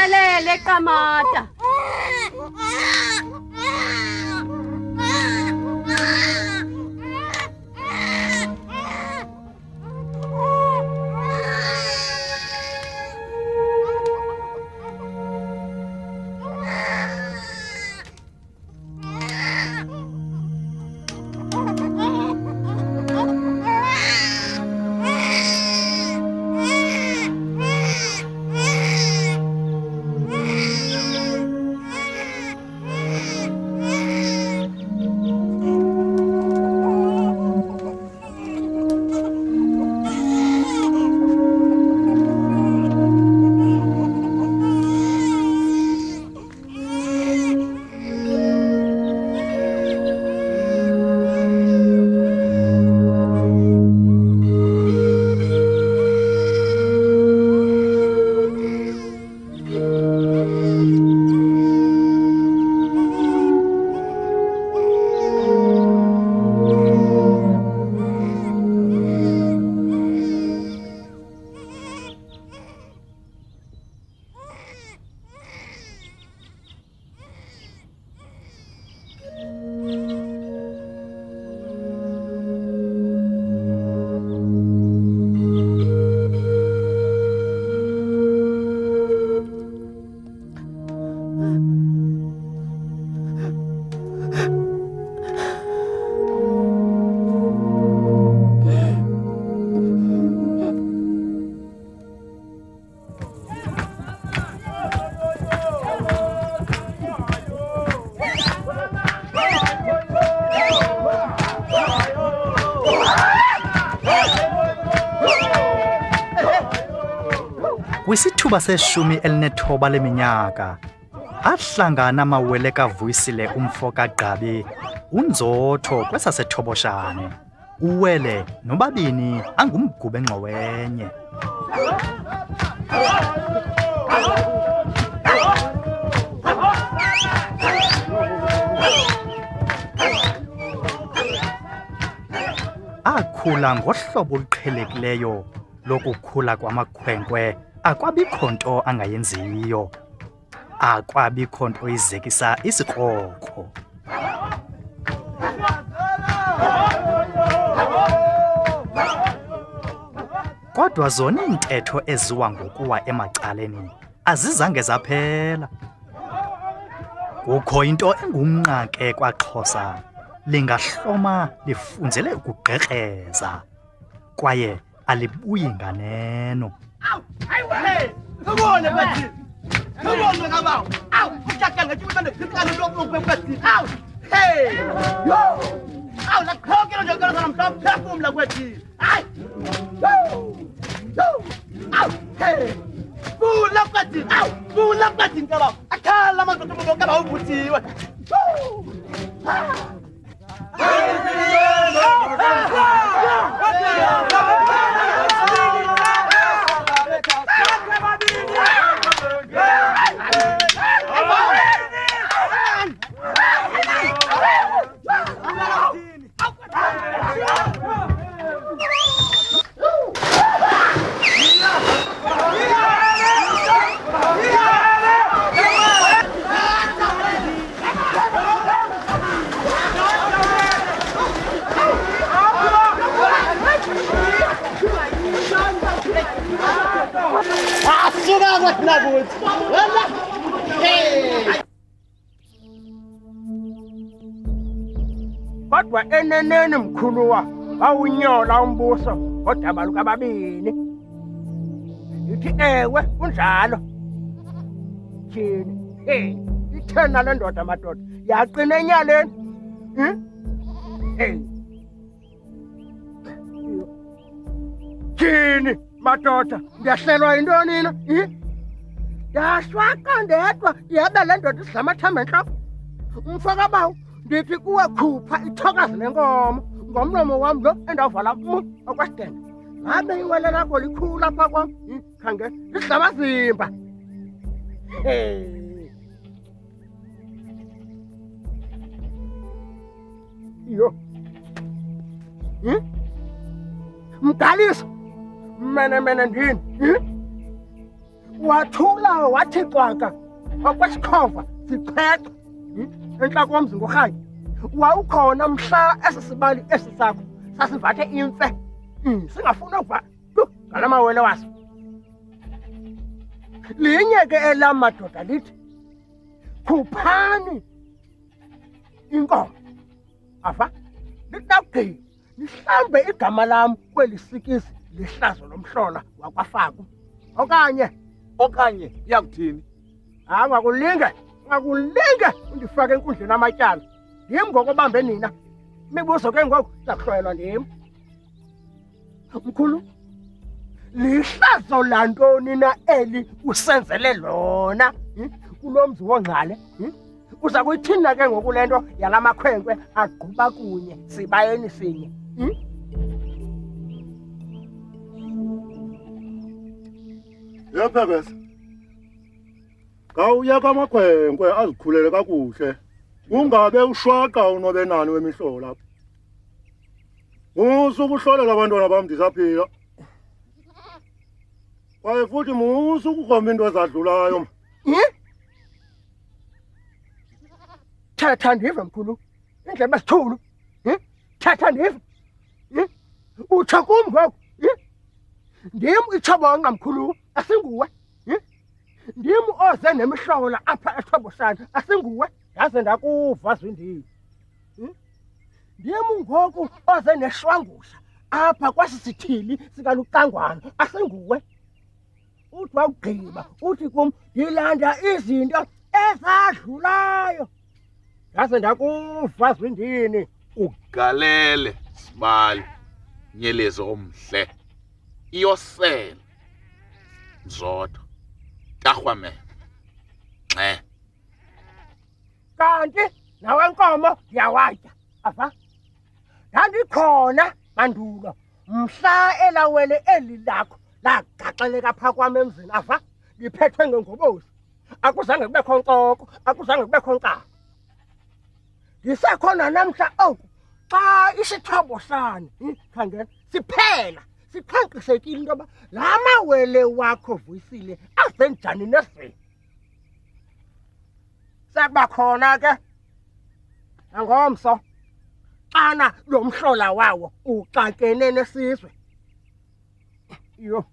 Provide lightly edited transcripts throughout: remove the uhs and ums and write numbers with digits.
Jikelele Qamata. Kwisithuba seshumi elinethoba leminyaka ahlangana amawele kaVuyisile umfo kaGqabi uNzotho kwesasethobhoshane uwele nobabini angumgubengxo wenye. Akhula ngohlobo oluqhelekileyo lokukhula kwamakhwenkwe, akwabikho nto angayenziyo, akwabikho nto izekisa isikrokro. Kodwa zona iintetho eziwa ngokuwa emacaleni azizange zaphela. Kukho into engumnqake kwaXhosa, lingahloma lifunzele ukugqekreza kwaye alibuyi nganeno. Come on, Ngabao. Ow, ushaka ngajibona ngikhala lokho kwekwesi. Ow, hey. Yo. Ow, la khokela nje ngalo mhlawumbe phefumula kwethi. Hayi. Yo. Ow, hey. Bula kwethi. Ow, bula kwethi ngalo. Akhala amadoda ngaba ubuthiwe. Kodwa eneneni mkhuluwa awunyola umbuso kodaba lukababini. Ithi ewe kunjalo. Thini? Hey, ithena le ndoda madoda yaqina enyaleni. Hey. Thini madoda ngiyahlelwa yintoni na? Yashwaka ndedwa yabe le ndoda isidlamathamba enhloko. Umfaka bawo ndithi kuwe khupha ithokazi lenkomo ngomlomo wami lo endawuvala okwasidenda. Ngabe iwele lakho likhulu apha kwam. Khangela lisidlamazimba. Yo. Mdaliso. Mene ndini. wathula wathi xwaka wakwesikhova siqhexo enhla komzi ngorhayi wawukhona mhla esisibali esi sakho sasivathe imfe singafuna ukuva ngalamawele waso linye ke elamadoda lithi khuphani inkomo afa litaqi lihlambe igama lam kweli sikisi lihlazo lomhlola wakwafaku okanye iyakuthini ngakulinge undifake enkundleni amatyala ndim ngokobambe nina imibuzo ke ngoku zakuhlwayelwa ndim mkhulu lihlazo lantoni na eli usenzele lona kulo mzi wongcale uza kuyithini na ke ngoku le nto yala makhwenkwe agquba kunye sibayeni sinye Yaphebesa. Kawuya kwamakhwenkwe azikhulele kakuhle. Ungabe ushwaqa unobenani wemihlobo lapha. Musu kuhlolela abantwana bami ndisaphila. Kwaye futhi musu kukhomba into ezadlulayo. Thatha ndive mkhulu indlebe sithulu thatha ndive utsho kum ngoku ndim itshobonqa mkhulu asinguwe ndim oze nemihlola apha ethobosana asinguwe yaze ndakuva zwindini ndim ngoku oze neshwangusha apha kwasi sithili sikaluqangwana asinguwe uthi wawugqiba uthi kum ndilanda izinto ezadlulayo yaze ndakuva zwindini ugalele sibali nyelezo omhle iyosela nzodo tarhwame kanti nawe nkomo ndiyawatya afa ndandikhona mandulo mhla elawele eli lakho lagaxeleka phaa kwam emzini afa ndiphethwe ngengobozi akuzange kubekho nkoko akuzange kubekho nkaba ndisekhona namhla oku xa isithobo sani khangela siphela siqhanqisekile into yoba la mawele wakho Vuyisile azenjani nesini sakuba khona ke angomso xana lo mhlola wawo uxakene nesizwe yo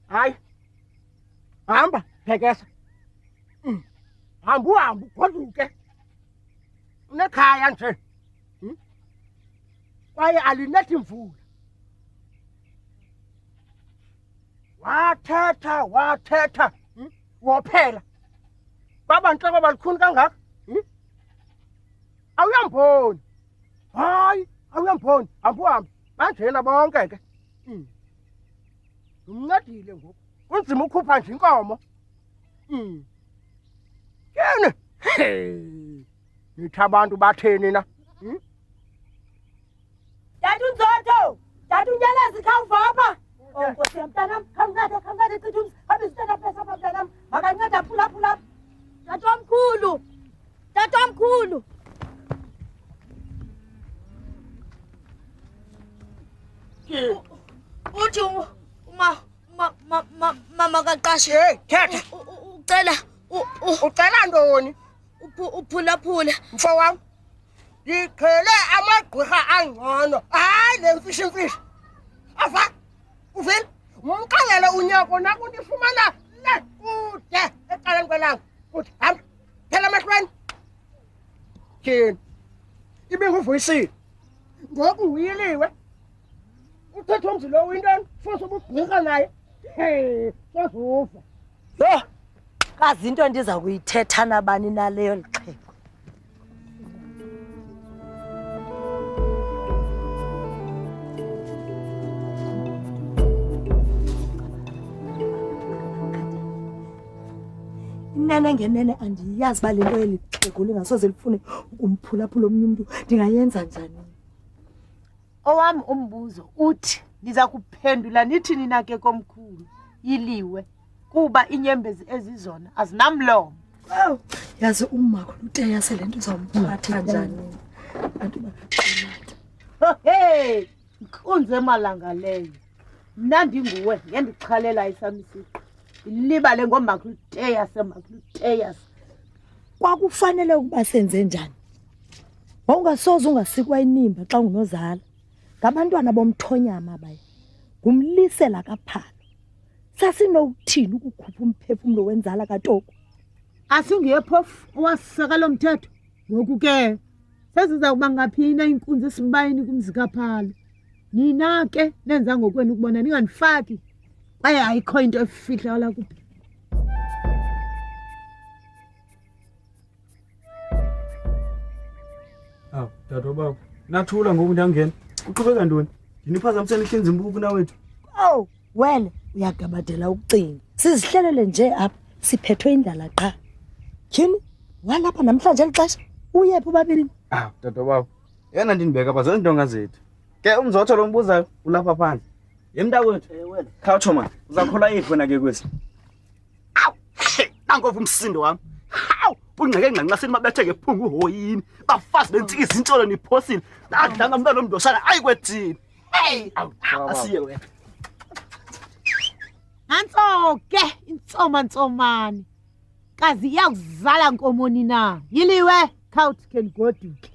hayi hamba phekesa hamba ugoduke unekhaya nje kwaye alinethi mvula wathetha wophela baba nhloko balikhuni kangaka awuyamboni hayi awuyamboni hambuhambe banjena bonke ke umncedile ngoku kunzima ukhupha nje inkomo kene nithi abantu batheni na Tata uNzondo, tata uNyelezi khawuvapha. Oh Nkosi yami mntanami, khawuncede citha umzi. Hamba isitena phesa apha mntanami. Makancede phula. Tata omkhulu. Uthi mama kaqashe. hey thetha ucela ntoni Uphulaphula. mfo wam ndiqhele amagqirha angcono hayi le mfishi afa uvile umxelele unyoko nakundifumana le kude ecaleni kwelanga uthi hamba phela amahlweni tyhini ibinguvuyisile ngoku nguyiliwe uthetha umzi lo uyintoni futhi ubugqirha naye sozuva Yo, kazi into endiza kuyithetha nabani naleyo lixhego. Inene ngenene andiyazi uba le nto yeli xhego lingasoze lifune ukumphulaphula omnye umntu ndingayenza njani. Owami umbuzo uthi ndiza kuphendula nithi nina ke komkhulu yiliwe kuba inyembezi ezizona azinamlomo. Awu, yazi umakho uteya sele nto uzamphatha njani. Bantu baqhubeka. Unze malanga leyo. Mna ndinguwe ngendixhalela isamisiko. ilibale ngoMacluteyas. Kwakufanele ukuba senze njani? Wawungasoze ungasikwa inimba xa unozala. Ngabantwana bomthonyama baye. Ngumlisela kaPhalo. Sasinokuthini ukukhupha umphefumulo wenzala kaToku? Asingiye phofu owasaka lo mthetho. Ngoku ke sesiza kuba ngaphina inkunzi esibayini kumzi kaPhalo. Nina ke nenza ngokwenu ukubona ninganifaki. Kwaye ayikho into efihla la kuphi. Aw, dadobaba. Nathula ngoku ndiyangena. Uqhubeka ntoni? Ndiniphazamisela ihlinzi imbuku nawethu. Oh, wena uyagabadela ukucinga. Sizihlelele nje apha siphethwe indlala qha. Tyhini, walapha namhlanje elixesha. Uyephi ubabini? Aw, dadobaba. Yena ndinibeka bazona intonga zethu. Ke umzotho lo mbuzayo ulapha phandle. Yemntakwethu. wena Khawutsho man, uzakhola yiphi wena ke kwesi? awu nangovu umsindo wami hawu ungxeke ngqanqaseni mabethe ngephungu uhoyini bafazi bentsikiza intsholo niphosile nadlanga umntwana omndosana ayikwethini hey asiye wena Nanso ke intsomani. Kazi iyakuzala nkomoni na. Yiliwe khawuthi ke ngoduke.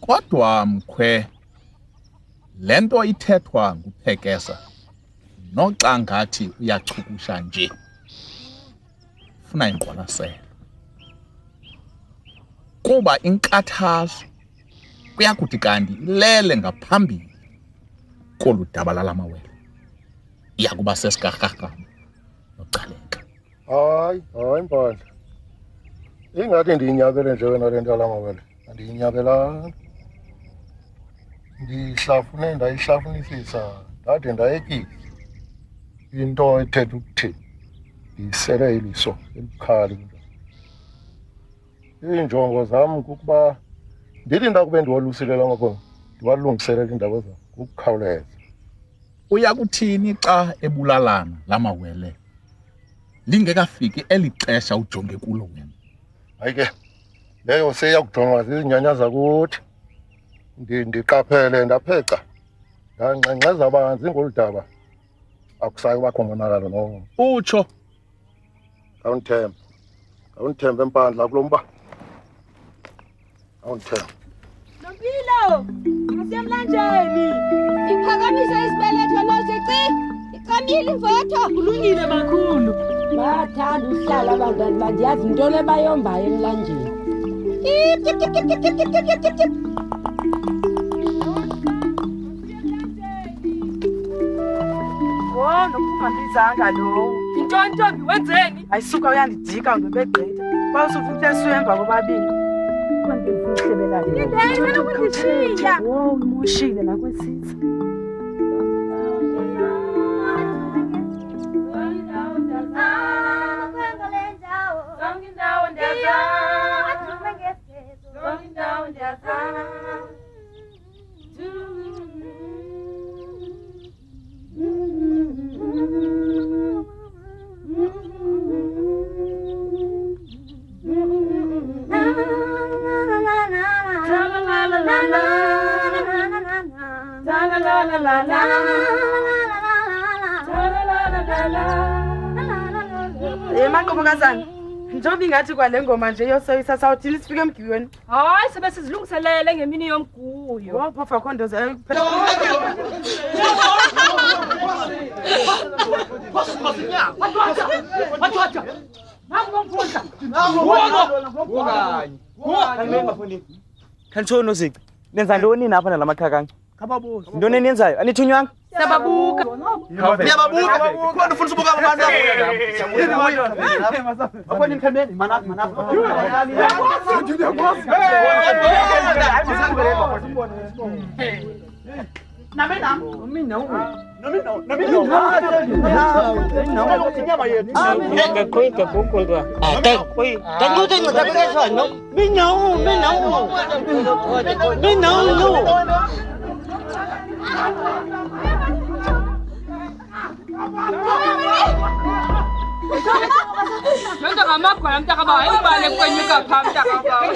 Kodwa mkhwe lento ithethwa nguPhekesa noxa ngathi uyachukusha nje funa inqwalaselo kuba inkathazo kuyakuthi kanti ilele ngaphambili koludaba lamawele iyakuba sesikarharhama noCaleka. Hayi Mpandla. Ingathi ndiyinyabele nje wena le nto yalamawele. Andiyinyabelanga. Ndayihlafunisisa ndade ndayekile. Into ethetha ukuthini ndiyisele iliso elibukhali. Iinjongo zam kukuba ndithi ndakube ndiwalusilela amakhona ndiwalungiselela iindaba zam ngokukhawuleza. Uyakuthini xa ebulalana lamawele lingekafiki eli xesha ujonge kulo wena? Hayi ke leyo seyakujongwa zizinyanya zakuthi. Ndiqaphele ndapheca ndangxengxeza banzi ngolu daba akusayo bakho monakalo no. Utsho Awunthembe Mpandla kulo mba. Awunthembe. Nompilo, asemlanjeni. Iphakamisa isibeletho lozici. Iqamile imvotho. Kulungile makhulu. Bathanda uhlala abantwana bandiyazi into le bayombayo emlanjeni. Oh, nokungambizanga lo. Into ntombi wenzeni? Ayisuka uyandijika ngobegqitha. Bawusufuthi esuye emva kobabini. Konke mfuhlebelana. Indlela ukuthiya. Oh, umushile la kwesizwe. Maqobokazana njengoba ingathi kwale ngoma nje yosoyisa sawuthini sifike emgiweni. Hayi sebe sizilungiselele ngemini yomguyo. Wapha khondoza Khantshono zici. Nenza ntoni napha nalamakhakanga? Khababuza. Ntoni eniyenzayo? Anithunywanga? Siyababuka. Niyababuka. Kuba ndifuna ubuka abantu apho nimkhemeni manapha. Nonto ngamagwala mntakabawo ayibale kwenyuka phaa mntakabawo.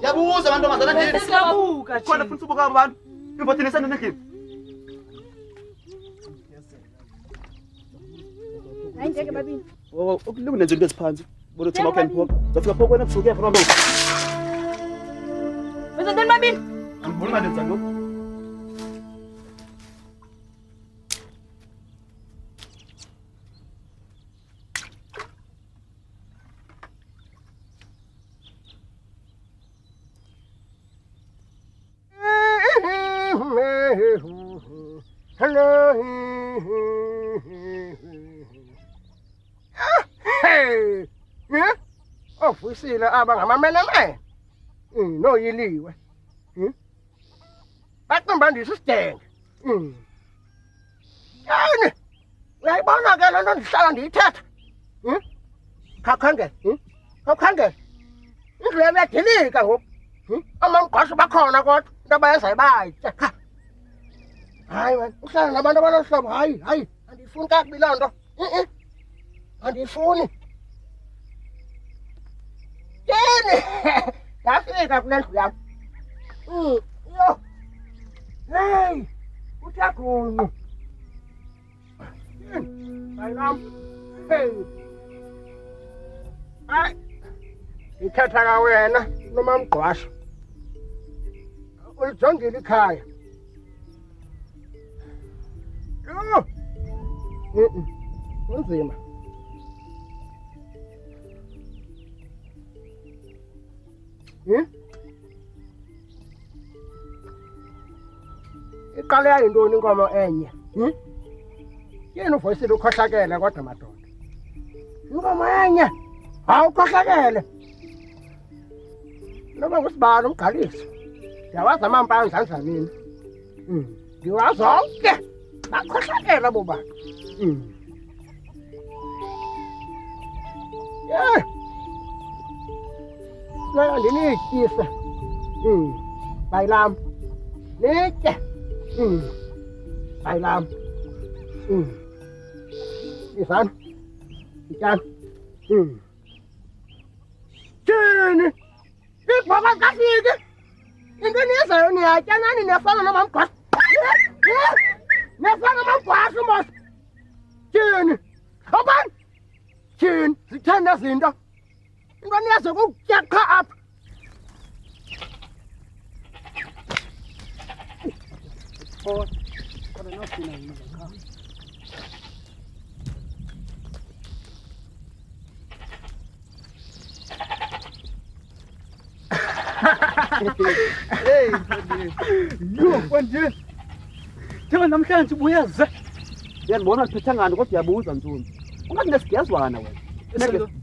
Yabuza amantombazana nje. Siyabuka. Khona futhi ubuka abantu. Imbothini sendele ngini. Hayi ngeke babini. Ukulungu nenze into eziphansi. Bona uthi makho eniphoka. Zafika phoko wena busuku yafuna lo. Wenzeni babini? Angiboni manje nzalo. Hello. Hey. Yeah? Ofisile abangamamele. No yiliwe. Baqombandisa isidenge. Yani. Uyayibona ke lento ndihlala ndiyithetha. Khakhange. Khakhange. Indlela yadilika ngoku. Amamgqasho bakhona kodwa into abayenzayo bayitya. Hayi wena, uhlala nabantu abanohlobo. Hayi, andifuni kakubi loo nto. Andifuni. Yini? Yafika kule ndlu yam. Yo. Hey, utyakhulu. Hayi lam. Hey. Hayi. Ithatha ka wena nomamgqwasho. Ulijongile ikhaya. Unzima. Iqale yayintoni inkomo enye? Yini uvoyisile ukhohlakele kodwa madoda? Inkomo enye. Awukhohlakele. Noma ngusibalo umgqalisi. Ndiyawazi amampa anzanza mina. Ndiwazi onke. Bakhohlakela bo bantu. Yeah. Naya ndinityise. Bayilam. Nitye. Bayilam. Isana. Ityana. Tjeni. Ibhoka kafike. Into niyezayo niyatya nani niyafana nomamgqwasho. Niyafana nomamgqwasho mos. Tjeni. Hobani. Tjeni. Zithanda zinto. Into niyazo kukutya qha apha. Kodwa nofina yini ngakho. Hey, yo kwanje. Thema namhlanje ubuyaze. Uyabona uphetha ngani kodwa uyabuza Ntsumbi. Ungathi nesigezwana wena.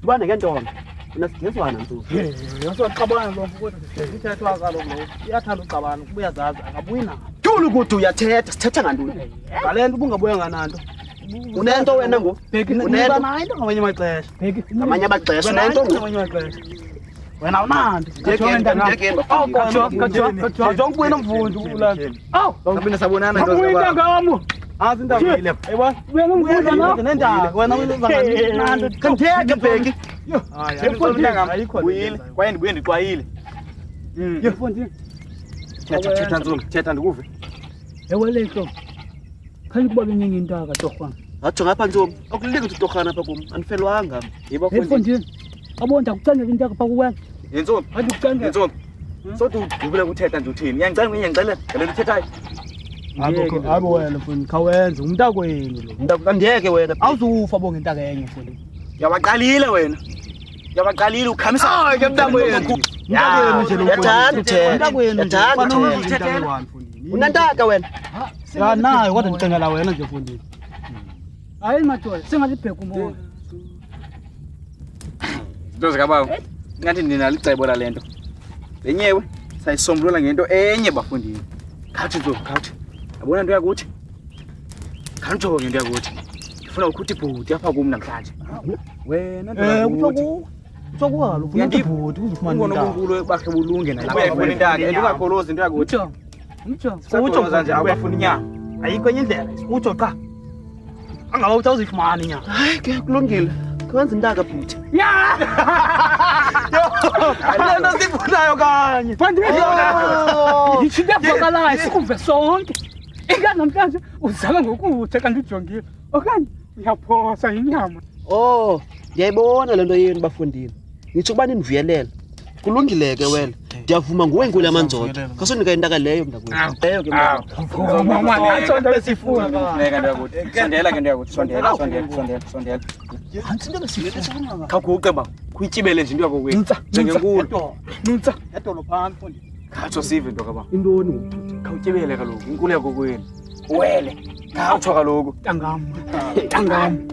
Dibane ngentombi. Unesigezwana Ntsumbi. Yosaqabana lo kodwa sithethwa kalo lo. Iyathanda uqabana kubuya zazi akabuyi na. Thula ukuthi uyathetha, sithetha ngantoni? Ngalento ubungabuya ngananto. Unento wena ngo? Unento nayo ngamanye amaxesha. Ngamanye amaxesha unento ngamanye amaxesha. Wena unandi. Kajonga nomfundi ulapha. Aw, ngabina sabonana into ngamo. Azi indaba ile. Eyiwa, ubuye nomfundi na nendaba. Wena uyenza ngani nanto. Kantheke bheki. Yo, ayikho ayikho. Uyile, kwaye ndibuye ndiqwayile. Yo mfundi. Thetha Ntsumbi, thetha ndikuve. Eweleko. Khanye kuba benyenye intaka torhwana. Athi ngapha Ntsumbi, akulingi ukuthi torhwana apha kum, anifelwanga. Yiba mfundi. Abonda kucangela intaka pha kuwena. Ntsumbi, athi kucangela. Ntsumbi. Sothi udubule ukuthetha nje uthini? Ngiyangicela ngiyangicela, ngale uthethayo. Abo wena mfundi, khawenze umntakwenu lo. Mntakandiyeke wena. Awuzufa bonke intaka enye mfundi. Yabaqalile wena. Yabaqalile ukhamisa. Hayi ke mntakwenu. Umntakwenu nje lo. Yathanda uthetha. Umntakwenu nje. Yathanda uthetha. Unantaka wena. Ya nayo kodwa ndicengela wena nje mfundi. Hayi madoda, singalibheka umoya. Ntozi kabawo. Ngathi ndinalicebo lalento. Lenyewe sayisombulula ngento enye bafundini. Khawuthi Ntsumbi, khawuthi. Yabona into yakuthi? Khawuthi ngento yakuthi. Ngifuna ukuthi ibhuti apha kum namhlanje. Wena ndoda. sokwalo ufuna ibhodi uzofumana Ungona uNkulunkulu bakhe bulunge nalapha. Uyafuna intaka, ungakolozi into yakuthi. Utsho. Utsho kanje awuyafuna inyama. Ayikho enye indlela. Utsho qha. Angaba uthi awuzifumana inyama. hayi ke kulungile kwenza intaka bhuti Ya! Lento sifunayo kanye. Yithinto evakalayo sikuve sonke. Ingane namhlanje uzama ngokuthe kanti ujongile. Okanye uyaphosa inyama. oh ndiyayibona lento yenu bafundile ngitsho ukuba ninivuyelela kulungile ke wena ndiyavuma nguwe nkulu yamanzodo kasonika intaka leyo mntakwethu leyo ke Mama nathi nto besifuna. Funeka into yakuthi. Sondela ke into yakuthi. Sondela. hansi into besifuna Khawuguqe ba. Kuyityibele nje into yako kwenu. Njengenkulu. Nutsa. Edolo phansi mfondini. Khatsho sive into kaba. intoni ngubhuti Khawutyibele kaloku inkulu yako kwenu. Wele. Khawutsho kaloku. Tangam.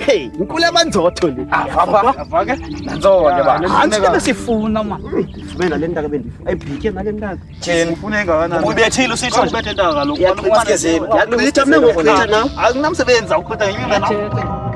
hey inkulu yamanzodo le Avake. Nantsonke ba. Hansi nto besifuna man. fumena le ntaka bendifuna ayibhitye ngale ntaka Thina ufuneka kana. Ubethile usitsho ubethe intaka kaloku. ndiyaqhitha mna ngokuqhitha nawe Akunamsebenzi awuqhitha yimi wena.